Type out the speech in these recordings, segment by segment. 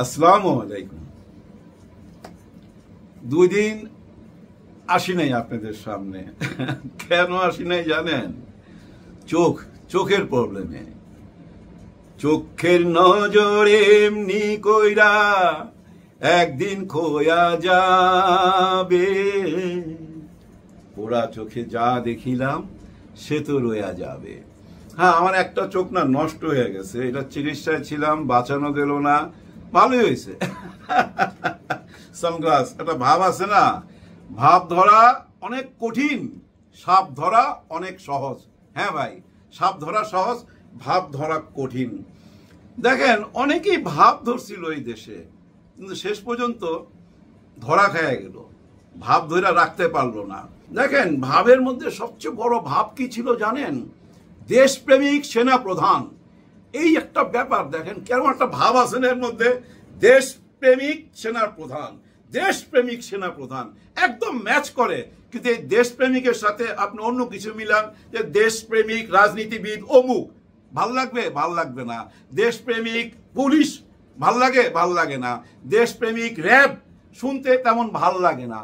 আসসালামু আলাইকুম। 2 দিন আসি নাই আপনাদের সামনে। কেন আসি নাই জানেন? চোখের প্রবলেমে। চোখের নজরে এমনি কইরা একদিন খোয়া যাবে, পোড়া চোখে যা দেখিলাম সে তো রয়া যাবে। হ্যাঁ, আমার একটা চোখ না নষ্ট হয়ে গেছে, এটা চিকিৎসায় ছিলাম, বাঁচানো গেল না। ভালোই হয়েছে। সানগ্লাস, একটা ভাব আছে না, ভাব ধরা অনেক কঠিন, সাপ ধরা অনেক সহজ। হ্যাঁ ভাই, সাপ ধরা সহজ, ভাব ধরা কঠিন। দেখেন, অনেকেই ভাব ধরছিল এই দেশে, কিন্তু শেষ পর্যন্ত ধরা খেয়ে গেল, ভাব ধরে রাখতে পারলো না। দেখেন, ভাবের মধ্যে সবচেয়ে বড় ভাব কি ছিল জানেন? দেশপ্রেমিক সেনা প্রধান। এই একটা ব্যাপার, দেখেন কেমন একটা ভাব আছে এর মধ্যে। দেশপ্রেমিক সেনা প্রধান, দেশপ্রেমিক সেনা প্রধান একদম ম্যাচ করে। কিন্তু এই দেশপ্রেমিকের সাথে আপনি অন্য কিছু মিলান, যে দেশপ্রেমিক রাজনীতিবিদ অমুক, ভাল লাগবে? ভাল লাগবে না। দেশপ্রেমিক পুলিশ ভাল লাগে? ভাল লাগে না। দেশপ্রেমিক র্যাব শুনতে তেমন ভাল লাগে না।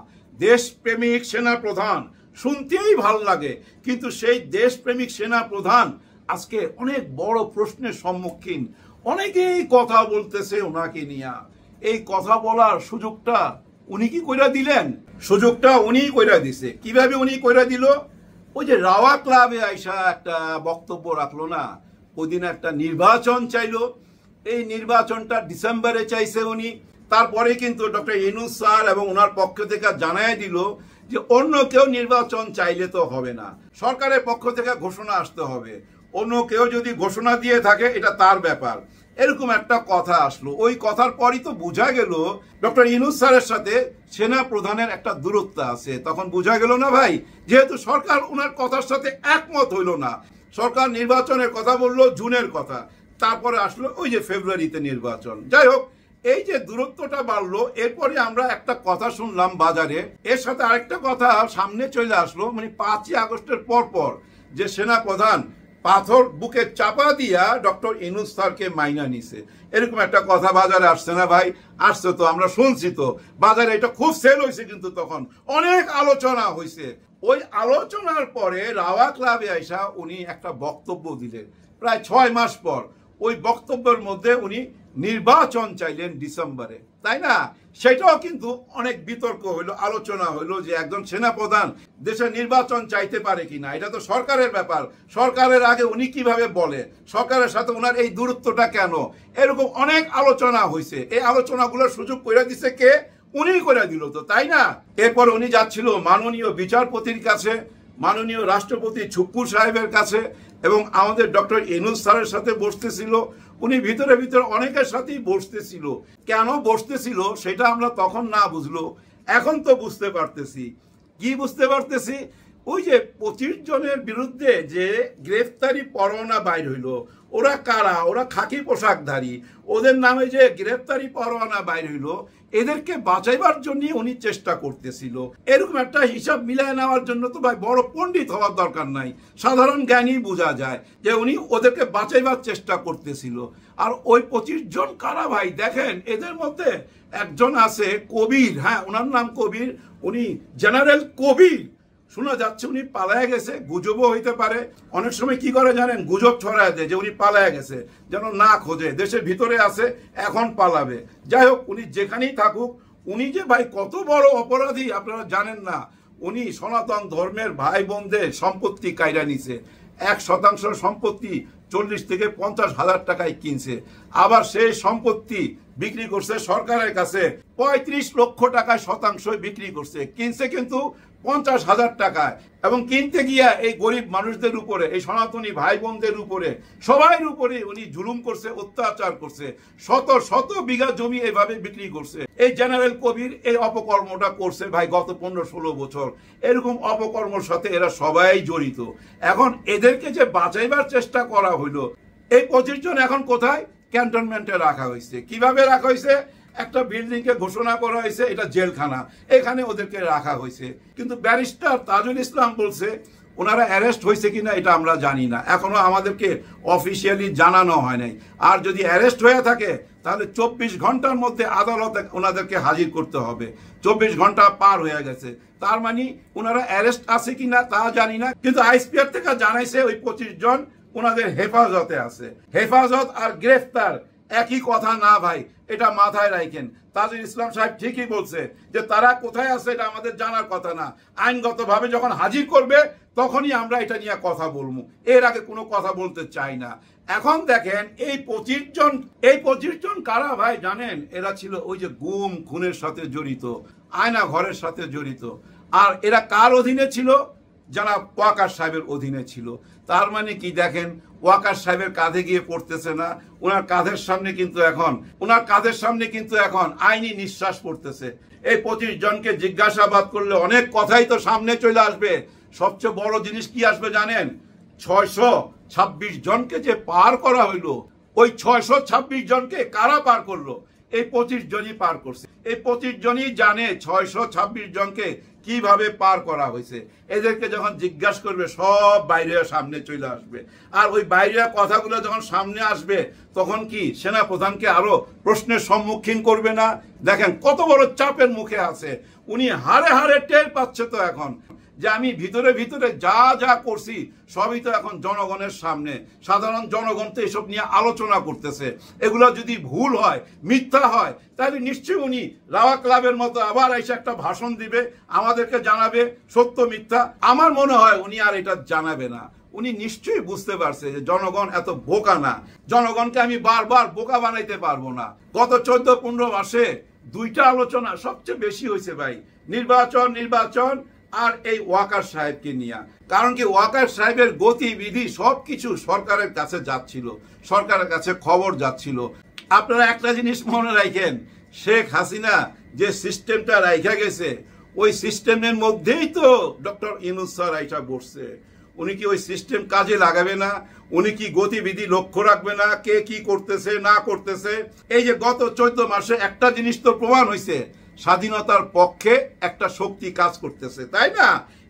দেশপ্রেমিক সেনা প্রধান শুনতেই ভাল লাগে, কিন্তু সেই দেশপ্রেমিক সেনা প্রধান আজকে অনেক বড় প্রশ্নের সম্মুখীন। অনেকেই কথা বলতেছে ওনাকে নিয়ে। এই কথা বলার সুযোগটা উনি কি কইরা দিলেন? সুযোগটা উনি কইরা দিছে। কিভাবে উনি কইরা দিল? ওই যে রাওয়া ক্লাবে আইসা একটা বক্তব্য রাখলো না, ওই দিন একটা নির্বাচন চাইলো। এই নির্বাচনটা ডিসেম্বরে চাইছে উনি। তারপরে কিন্তু ডক্টর ইউনূস স্যার এবং ওনার পক্ষ থেকে জানাই দিল যে অন্য কেউ নির্বাচন চাইলে তো হবে না, সরকারের পক্ষ থেকে ঘোষণা আসতে হবে। অন্য কেউ যদি ঘোষণা দিয়ে থাকে এটা তার ব্যাপার। এরকম একটা কথা আসলো। ওই কথার পরই তো বোঝা গেল ডক্টর ইউনূস স্যারের সাথে সেনা প্রধানের একটা দূরত্ব আছে। তখন বোঝা গেল না ভাই, যেহেতু সরকার ওনার কথার সাথে একমত হইল না। সরকার নির্বাচনের কথা বললো, জুনের কথা, তারপরে আসলো ওই যে ফেব্রুয়ারিতে নির্বাচন। যাই হোক, এই যে দূরত্বটা বাড়লো, এরপরে আমরা একটা কথা শুনলাম বাজারে, এর সাথে আরেকটা কথা সামনে চলে আসলো, মানে 5ই আগস্টের পর যে সেনা প্রধান পাথর বুকে চাপা দিয়া ডক্টর ইউনূস স্যারকে মাইনা নিছে, এরকম একটা কথা বাজারে আসছে না ভাই? আসছে তো, আমরা শুনছি তো, বাজারে এটা খুব সেল হয়েছে, কিন্তু তখন অনেক আলোচনা হয়েছে। ওই আলোচনার পরে রাওয়া ক্লাবে আইসা উনি একটা বক্তব্য দিলেন প্রায় 6 মাস পর। ওই বক্তব্যের মধ্যে উনি নির্বাচন চাইলেন ডিসেম্বরে, তাই না? সেটাও কিন্তু অনেক বিতর্ক হইলো, আলোচনা হইলো যে একজন সেনাপ্রধান দেশে নির্বাচন চাইতে পারে কিনা। এটা তো সরকারের ব্যাপার, সরকারের আগে উনি কিভাবে বলে, সরকারের সাথে ওনার এই দূরত্বটা কেন, এরকম অনেক আলোচনা হয়েছে। এই আলোচনাগুলোর সুযোগ করে দিছে কে? উনি করে দিল তো, তাই না? এরপর উনি যাচ্ছিল মাননীয় বিচারপতির কাছে, মাননীয় রাষ্ট্রপতি ছুপ্পুর সাহেবের কাছে, এবং আমাদের ডক্টর ইউনূস স্যারের সাথে বসতেছিল। উনি ভিতরে অনেকের সাথেই বসতেছিল। কেন বসতেছিল সেটা আমরা তখন না বুঝলো, এখন তো বুঝতে পারতেছি। কি বুঝতে পারতেছি? ওই যে 25 জনের বিরুদ্ধে যে গ্রেফতারি পরোয়ানা বাইর হইল, ওরা কারা? ওরা খাকি পোশাকধারী, ওদের নামে যে গ্রেফতারি পরোয়ানা বাইর হইল, এদেরকে বাঁচাইবার জন্য উনি চেষ্টা করতেছিল। এরকম একটা হিসাব মিলায় নেওয়ার জন্য তো ভাই বড় পণ্ডিত হওয়ার দরকার নাই, সাধারণ জ্ঞানী বোঝা যায় যে উনি ওদেরকে বাঁচাইবার চেষ্টা করতেছিল। আর ওই 25 জন কারা ভাই? দেখেন, এদের মধ্যে একজন আছে কবির। হ্যাঁ, ওনার নাম কবির, উনি জেনারেল কবির। শোনা যাচ্ছে উনি পালায় গেছে, গুজবও হইতে পারে। অনেক সময় কি করে জানেন? গুজব ছড়ায় দেয় যে উনি পালায় গেছে, যেন না খোঁজে, দেশের ভিতরে আছে, এখন পালাবে। যাই হোক, উনি যেখানেই থাকুক, উনি যে ভাই কত বড় অপরাধী আপনারা জানেন না। উনি সনাতন ধর্মের ভাই বোনদের সম্পত্তি কাইরা নিছে। 1% সম্পত্তি 40 থেকে 50 হাজার টাকায় কিনছে। আবার সেই সম্পত্তি বিক্রি করছে সরকারের কাছে 35 লক্ষ টাকায় শতাংশ বিক্রি করছে। কিনছে কিন্তু 50,000 টাকায়। এবং কিনতে গিয়া এই গরিব মানুষদের উপরে, এই সনাতনী ভাই বোনদের উপরে, সবাই উপরে উনি জুলুম করছে, অত্যাচার করছে। শত বিঘা জমি এইভাবে বিক্রি করছে। এই জেনারেল কবির এই অপকর্মটা করছে ভাই গত 15-16 বছর। এরকম অপকর্মের সাথে এরা সবাই জড়িত। এখন এদেরকে যে বাঁচাইবার চেষ্টা করা হইলো, এই 25 জন এখন কোথায়? ক্যান্টনমেন্টে রাখা হয়েছে। কিভাবে রাখা হয়েছে? একটা বিল্ডিংকে ঘোষণা করা হয়েছে এটা জেলখানা, এখানে ওদেরকে রাখা হয়েছে। কিন্তু ব্যারিস্টার তাজুল ইসলাম বলছে ওনারা অ্যারেস্ট হয়েছে কিনা এটা আমরা জানি না, এখনো আমাদেরকে অফিসিয়ালি জানানো হয় নাই। আর যদি অ্যারেস্ট হয়ে থাকে তাহলে 24 ঘন্টার মধ্যে আদালতে ওনাদেরকে হাজির করতে হবে। 24 ঘন্টা পার হয়ে গেছে, তার মানে ওনারা অ্যারেস্ট আছে কিনা তা জানি না, কিন্তু আইসপিআর থেকে জানাইছে ওই 25 জন ওনাদের হেফাজতে আছে। হেফাজত আর গ্রেফতার একই কথা না ভাই, এটা মাথায় রাখেন। তাজুল ইসলাম সাহেব ঠিকই বলছে যে তারা কোথায় আছে এটা আমাদের জানার কথা না, আইনগতভাবে যখন হাজির করবে তখনই আমরা এটা নিয়ে কথা বলবো, এর আগে কোনো কথা বলতে চাই না। এখন দেখেন এই 25 জন কারা ভাই জানেন? এরা ছিল ওই যে গুম খুনের সাথে জড়িত, আয়না ঘরের সাথে জড়িত। আর এরা কার অধীনে ছিল? যারা ওয়াকার সাহেবের অধীনে ছিল। তার মানে কি দেখেন, ওয়াকার সাহেবের কাঁধে গিয়ে পড়তেছে না, ওনার কাঁধের সামনে কিন্তু এখন আইনি নিঃশ্বাস পড়তেছে। এই 25 জনকে জিজ্ঞাসাবাদ করলে অনেক কথাই তো সামনে চলে আসবে। সবচেয়ে বড় জিনিস কি আসবে জানেন? 626 জনকে যে পার করা হইলো, ওই 626 জনকে কারা পার করলো? এই 25 জনই পার করছে। এই 25 জনই জানে 626 জনকে কিভাবে পার করা হয়েছে। এদেরকে যখন জিজ্ঞাসা করবে সব বাইরে সামনে চলে আসবে। আর ওই বাইরে কথাগুলো যখন সামনে আসবে তখন কি সেনা প্রধানকে আরো প্রশ্নের সম্মুখীন করবে না? দেখেন কত বড় চাপের মুখে আছে উনি, হাড়ে হাড়ে টের পাচ্ছে তো এখন যে আমি ভিতরে ভিতরে যা যা করছি সবই তো এখন জনগণের সামনে, সাধারণ জনগণ তো এসব নিয়ে আলোচনা করতেছে। এগুলো যদি ভুল হয়, মিথ্যা হয়, তাহলে নিশ্চয়ই উনি রাওয়া ক্লাবের মতো আবার এসে একটা ভাষণ দিবে, আমাদেরকে জানাবে সত্য মিথ্যা। আমার মনে হয় উনি আর এটা জানাবে না। উনি নিশ্চয়ই বুঝতে পারছে যে জনগণ এত বোকা না, জনগণকে আমি বারবার বোকা বানাইতে পারবো না। গত 14-15 মাসে 2টা আলোচনা সবচেয়ে বেশি হয়েছে ভাই, নির্বাচন আর এই ওয়াকার সাহেবকে নিয়ে। কারণ কি ওয়াকার সাহেবের গতিবিধি সবকিছু সরকারের কাছে যাচ্ছিল, সরকারের কাছে খবর যাচ্ছিল। আপনারা একটা জিনিস মনে রাখেন, শেখ হাসিনা যে সিস্টেমটা রাইখা গেছে ওই সিস্টেমের মধ্যেই তো ডক্টর ইউনূস স্যার আইসা বসছে। উনি কি ওই সিস্টেম কাজে লাগাবে না? উনি কি গতিবিধি লক্ষ্য রাখবে না, কে কি করতেছে না করতেছে? এই যে গত 14 মাসে একটা জিনিস তো প্রমাণ হয়েছে, স্বাধীনতার পক্ষে একটা শক্তি কাজ করতেছে, তাই না?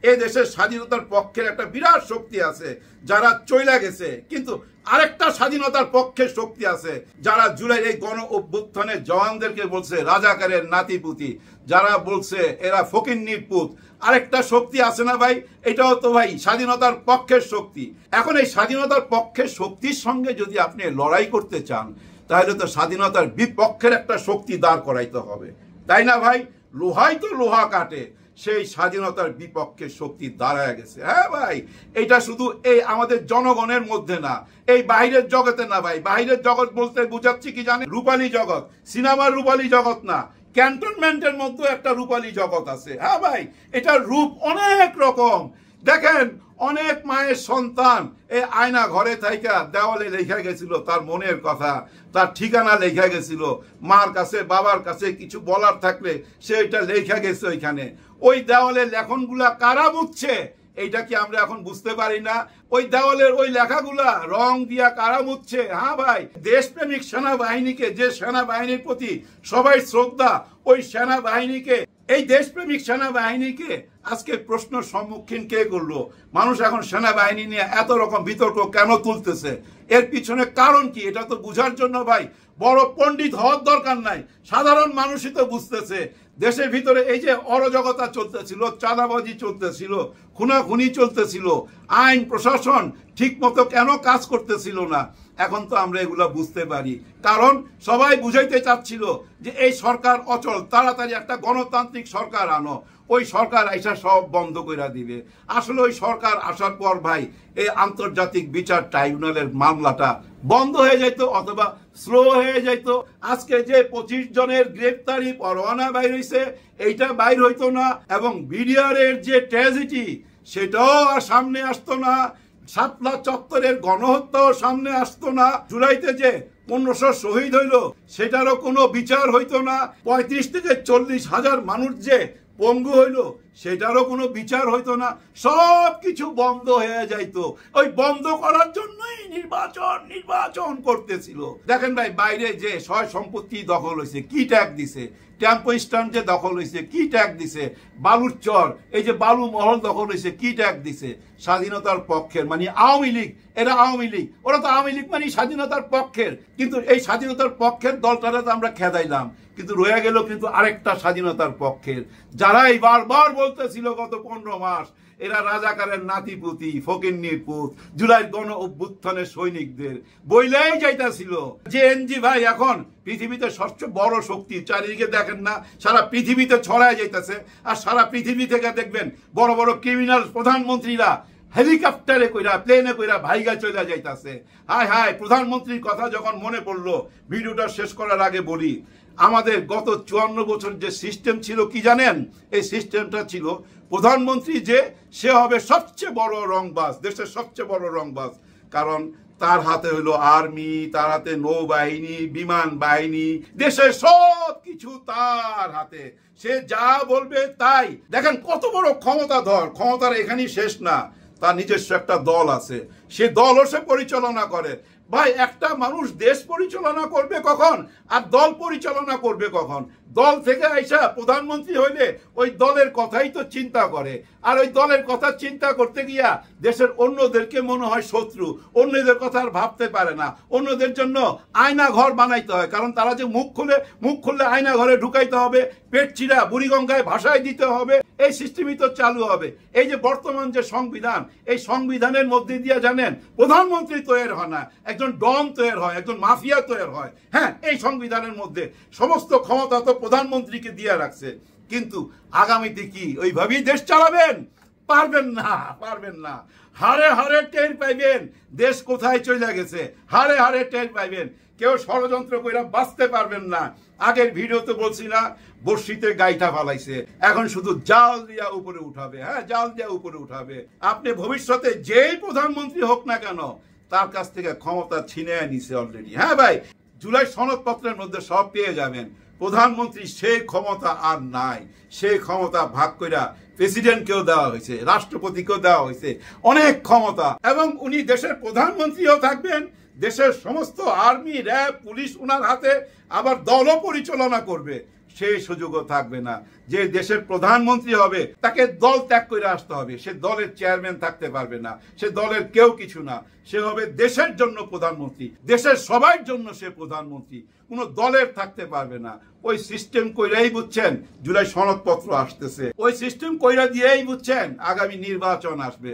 এই দেশের স্বাধীনতার পক্ষের একটা বিরাট শক্তি আছে যারা চইলা গেছে, কিন্তু আরেকটা স্বাধীনতার পক্ষে শক্তি আছে যারা জুলাই এই গণ অভ্যুত্থানের জওয়ানদেরকে বলছে রাজাকারের নাতিপুতি, যারা বলছে এরা ফকিন্নির পুত। আরেকটা শক্তি আছে না ভাই, এটাও তো ভাই স্বাধীনতার পক্ষের শক্তি। এখন এই স্বাধীনতার পক্ষের শক্তির সঙ্গে যদি আপনি লড়াই করতে চান তাহলে তো স্বাধীনতার বিপক্ষের একটা শক্তি দাঁড় করাইতে হবে, তাই না ভাই? লোহাই তো লোহা কাটে, সেই স্বাধীনতার বিপক্ষে শক্তি দাঁড়ায় গেছে। হ্যাঁ ভাই, এটা শুধু এই আমাদের জনগণের মধ্যে না, এই বাইরের জগতে না ভাই। বাইরের জগৎ বলতে বুঝাচ্ছি কি জানেন? রূপালী জগৎ, সিনেমার রূপালী জগৎ না, ক্যান্টনমেন্টের মধ্যে একটা রূপালী জগৎ আছে। হ্যাঁ ভাই, এটার রূপ অনেক রকম। দেখেন অনেক মায়ের সন্তান এই আয়না ঘরে থাইকা দেওয়ালে লেখা গেছিল তার মনের কথা, তার ঠিকানা লেখা গেছিল, মার কাছে বাবার কাছে কিছু বলার থাকলে সে এটা লেখা গেছে ওইখানে। ওই দেওয়ালের লেখনগুলা কারা মুছছে এইটা কি আমরা এখন বুঝতে পারি না? ওই দেওয়ালের ওই লেখাগুলা রং দিয়া কারা মুছছে? হ্যাঁ ভাই, দেশপ্রেমিক সেনাবাহিনীকে, যে সেনাবাহিনীর প্রতি সবাই শ্রদ্ধা, ওই সেনাবাহিনীকে, এই দেশপ্রেমিক সেনাবাহিনীকে আজকে প্রশ্ন সম্মুখীন কে করলো? মানুষ এখন সেনাবাহিনী নিয়ে এত রকম বিতর্ক কেন তুলতেছে? এর পিছনে কারণ কি? এটা তো বুঝার জন্য ভাই বড় পণ্ডিত হওয়ার দরকার নাই, সাধারণ মানুষই তো বুঝতেছে। দেশের ভিতরে এই যে অরাজকতা চলতেছিল, চাঁদাবাজি চলতেছিল, খুনাখুনি চলতেছিল, আইন প্রশাসন ঠিক মতো কেন কাজ করতেছিল না, এখন তো আমরা এগুলো বুঝতে পারি। কারণ সবাই বুঝাইতে চাচ্ছিল যে এই সরকার অচল, তাড়াতাড়ি একটা গণতান্ত্রিক সরকার আনো, ওই সরকার আইসা সব বন্ধ করে দিবে। আসলে ওই সরকার আসার পর ভাই এই আন্তর্জাতিক বিচার ট্রাইব্যুনালের মামলাটা বন্ধ হয়ে যেত অথবা স্লো হয়ে যেত। আজকে যে 25 জনের গ্রেফতারি পরোয়ানা বাইর হইছে এইটা বাইর হইতো না, এবং বিডিআরের যে ট্র্যাজেডি সেটাও আর সামনে আসতো না, শাপলা চত্বরের গণহত্যাও সামনে আসতো না, জুলাইতে যে 1500 শহীদ হইল সেটারও কোনো বিচার হইতো না, 35 থেকে 40 হাজার মানুষ যে পঙ্গু হইল সেটারও কোনো বিচার হইতো না, সব কিছু বন্ধ হয়ে যাইতো। ওই বন্ধ করার জন্যই নির্বাচন করতেছিল। দেখেন ভাই, বাইরে যে সয় সম্পত্তি দখল হয়েছে, কি ট্যাগ দিছে, টেম্পো স্ট্যান্ড যে দখল হয়েছে কি ট্যাগ দিছে, বালুর চর এই যে বালু মহল দখল হয়েছে কি ট্যাগ দিছে। স্বাধীনতার পক্ষের মানে আওয়ামী লীগ, এরা আওয়ামী লীগ, ওরা তো আওয়ামী লীগ মানে স্বাধীনতার পক্ষের। কিন্তু এই স্বাধীনতার পক্ষের দলটারে তো আমরা খেদাইলাম, কিন্তু রয়ে গেল কিন্তু আরেকটা স্বাধীনতার পক্ষের, যারাই বারবার বলতেছিল গত 15 মাস এরা রাজাকারের নাতিপুতি, ফকিন্নির পুত, জুলাই গণ অভ্যুত্থানের সৈনিকদের বইলেই যাইতাছিল। যে এনজি ভাই এখন পৃথিবীতে সবচেয়ে বড় শক্তি, চারিদিকে দেখেন না সারা পৃথিবীতে ছড়ায় যাইতেছে। আর সারা পৃথিবী থেকে দেখবেন বড় বড় ক্রিমিনাল প্রধানমন্ত্রীরা হেলিকপ্টারে কইরা প্লেনে কইরা ভাইগা চলে যাইতাছে। হায় হায়, প্রধানমন্ত্রীর কথা যখন মনে পড়লো, ভিডিওটা শেষ করার আগে বলি, আমাদের গত 54 বছর যে সিস্টেম ছিল কি জানেন? এই সিস্টেমটা ছিল প্রধানমন্ত্রী যে সে হবে সবচেয়ে বড় রংবাজ, দেশের সবচেয়ে বড় রংবাজ। কারণ তার হাতে হলো আর্মি, তার হাতে নৌবাহিনী, বিমান বাহিনী, দেশের সব কিছু তার হাতে, সে যা বলবে তাই। দেখেন কত বড় ক্ষমতাধর, ক্ষমতার এখানেই শেষ না, তার নিজস্ব একটা দল আছে, সে দলও সে পরিচালনা করে। ভাই, একটা মানুষ দেশ পরিচালনা করবে কখন আর দল পরিচালনা করবে কখন? দল থেকে আইসা প্রধানমন্ত্রী হইলে ওই দলের কথাই তো চিন্তা করে, আর ওই দলের কথা চিন্তা করতে গিয়া দেশের অন্যদেরকে মনে হয় শত্রু, অন্যদের কথা আর ভাবতে পারে না, অন্যদের জন্য আয়না ঘর বানাইতে হয়। কারণ তারা যে মুখ খুললে আয়না ঘরে ঢুকাইতে হবে, পেট চিরা বুড়িগঙ্গায় ভাষায় দিতে হবে, এই সিস্টেমই তো চালু হবে। এই যে বর্তমান যে সংবিধান, এই সংবিধানের মধ্যে দিয়ে জানেন প্রধানমন্ত্রী তৈরি হয় না, একজন ডন তৈরি হয়, একজন মাফিয়া তৈরি হয়। হ্যাঁ, এই সংবিধানের মধ্যে সমস্ত ক্ষমতা তো প্রধানমন্ত্রীকে দিয়ে রাখছে। কিন্তু আগামীতে কি ওইভাবেই দেশ চালাবেন? পারবেন না, পারবেন না। হারে হারে টের পাইবেন দেশ কোথায় চলে গেছে, হারে হারে টের পাইবেন। কেউ ষড়যন্ত্র করে বাঁচতে পারবেন না। আগের ভিডিওতে বলছি না, বর্ষিতে গাইটা ফালাইছে, এখন শুধু জাল দিয়া উপরে উঠাবে। হ্যাঁ, জাল দিয়া উপরে উঠাবে। আপনি ভবিষ্যতে যেই প্রধানমন্ত্রী হোক না কেন, তার কাছ থেকে ক্ষমতা ছিনে নিছে অলরেডি। হ্যাঁ ভাই, জুলাই সনদপত্রের মধ্যে সব পেয়ে যাবেন। প্রধানমন্ত্রী সেই ক্ষমতা আর নাই, সেই ক্ষমতা ভাগ কইরা প্রেসিডেন্টকেও দেওয়া হয়েছে, রাষ্ট্রপতিকেও দেওয়া হয়েছে অনেক ক্ষমতা। এবং উনি দেশের প্রধানমন্ত্রীও থাকবেন, দেশের সমস্ত আর্মি, র্যাব, পুলিশ উনার হাতে, আবার দলও পরিচালনা করবে। সেই সুযোগও থাকবে না। যে দেশের প্রধানমন্ত্রী হবে তাকে দল ত্যাগ করে আসতে হবে, সে দলের চেয়ারম্যান থাকতে পারবে না, সে দলের কেউ কিছু না, সে হবে দেশের জন্য প্রধানমন্ত্রী, দেশের সবার জন্য সে প্রধানমন্ত্রী, কোনো দলের থাকতে পারবে না। ওই সিস্টেম কইরাই বুঝছেন জুলাই সনদপত্র আসতেছে, ওই সিস্টেম কইরা দিয়েই বুঝছেন আগামী নির্বাচন আসবে।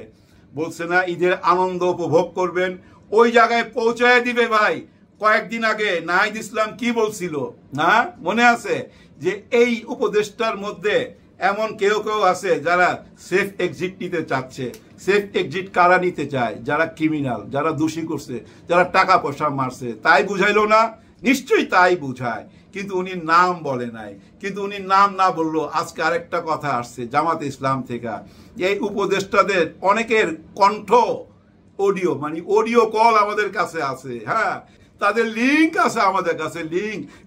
বলছে না ঈদের আনন্দ উপভোগ করবেন, ওই জায়গায় পৌঁছায় দিবে। ভাই, কয়েকদিন আগে নাহিদ ইসলাম কি বলছিল না, মনে আছে? যে এই উপদেষ্টার মধ্যে এমন কেউ কেউ আছে যারা সেফ এক্সিট নিতে চাচ্ছে। সেফ এক্সিট কারা নিতে চায়? যারা ক্রিমিনাল, যারা দোষী করছে, যারা টাকা পয়সা মারছে। তাই বুঝাইলো না? নিশ্চয়ই তাই বুঝায়, কিন্তু উনি নাম বলে নাই। কিন্তু উনি নাম না বললো, আজকে আরেকটা কথা আসছে জামাতে ইসলাম থেকে, এই উপদেষ্টাদের অনেকের কণ্ঠ অডিও, মানে অডিও কল আমাদের কাছে আছে। হ্যাঁ, তাদের লিঙ্ক আছে আমাদের কাছে।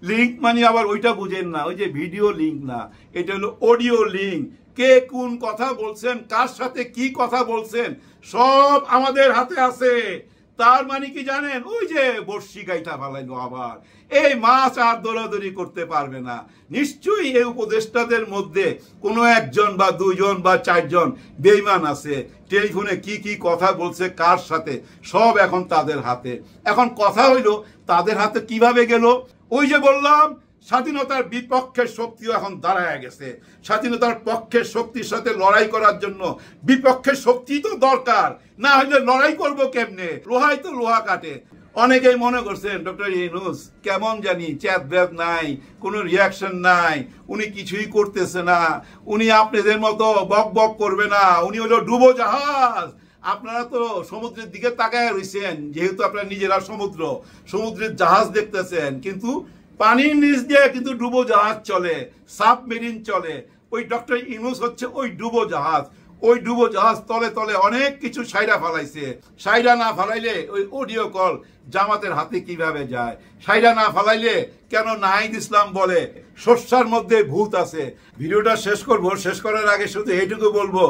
লিঙ্ক মানে আবার ওইটা বুঝেন না, ওই যে ভিডিও লিঙ্ক না, এটা হলো অডিও লিঙ্ক। কে কোন কথা বলছেন, কার সাথে কি কথা বলছেন, সব আমাদের হাতে আছে। তার মানে কি জানেন? ওই যে বর্ষি গাইটা ফালাইলো আবার, এই মাছ আর দৌড়াদৌড়ি করতে পারবে না। নিশ্চয়ই এই উপদেষ্টাদের মধ্যে কোনো একজন বা দুইজন বা চারজন বেঈমান আছে। টেলিফোনে কি কি কথা বলছে, কার সাথে, সব এখন তাদের হাতে। এখন কথা হইল তাদের হাতে কিভাবে গেল? ওই যে বললাম, স্বাধীনতার বিপক্ষের শক্তিও এখন দাঁড়ায় গেছে। স্বাধীনতার পক্ষের শক্তির সাথে লড়াই করার জন্য বিপক্ষের শক্তি তো দরকার, না হলে লড়াই করব কেমনে? লোহাই তো লোহা কাটে। অনেকেই মনে করছেন ডক্টর ইউনূস কেমন জানি চ্যাট ব্যাপ নাই, কোনো রিয়াকশন নাই, উনি কিছুই করতেছে না, উনি আপনাদের মতো বক বক করবে না, উনি হলো ডুবো জাহাজ। আপনারা তো সমুদ্রের দিকে তাকায় রয়েছেন, যেহেতু আপনারা নিজেরা সমুদ্রের জাহাজ দেখতেছেন, কিন্তু পানির নিচ দিয়ে কিন্তু ডুবো জাহাজ চলে, সাবমেরিন চলে। ওই ডক্টর ইউনূস হচ্ছে ওই ডুবো জাহাজ। ওই ডুবো জাহাজ তলে তলে অনেক কিছু সাইরা ফালাইছে। সাইরা না ফালাইলে ওই অডিও কল জামাতের হাতে কিভাবে যায়? সাইরা না ফালাইলে কেন নাহিদ ইসলাম বলে শস্যার মধ্যে ভূত আছে? ভিডিওটা শেষ করব, শেষ করার আগে শুধু এইটুকু বলবো,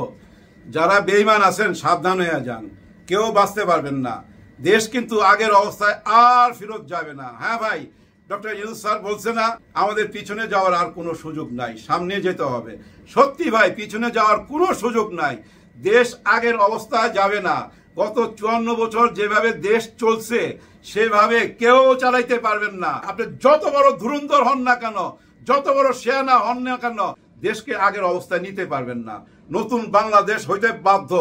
যারা বেঈমান আছেন সাবধান হয়ে যান, কেউ বাঁচতে পারবেন না। দেশ কিন্তু আগের অবস্থায় আর ফেরত যাবে না। হ্যাঁ ভাই, ডক্টর ইউনূস স্যার বলছে না আমাদের পিছনে যাওয়ার আর কোনো সুযোগ নাই, সামনে যেতে হবে। সত্যি ভাই, পিছনে যাওয়ার কোনো সুযোগ নাই। দেশ আগের অবস্থায় যাবে না। গত 54 বছর যেভাবে দেশ চলছে সেভাবে কেউ চালাইতে পারবেন না। আপনি যত বড় ধুরন্ধর হন না কেন, যত বড় সেনা হন না কেন, দেশকে আগের অবস্থায় নিতে পারবেন না। নতুন বাংলাদেশ হইতে বাধ্য।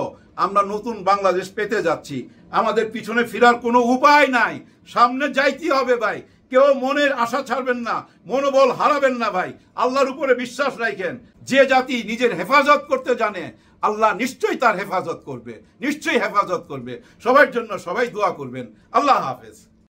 আমরা নতুন বাংলাদেশ পেতে যাচ্ছি। আমাদের পিছনে ফেরার কোনো উপায় নাই, সামনে যাইতে হবে ভাই। কেউ মনের আশা ছাড়বেন না, মনোবল হারাবেন না ভাই। আল্লাহর উপরে বিশ্বাস রাখেন। যে জাতি নিজের হেফাজত করতে জানে, আল্লাহ নিশ্চয়ই তার হেফাজত করবে, নিশ্চয়ই হেফাজত করবে। সবার জন্য সবাই দোয়া করবেন। আল্লাহ হাফেজ।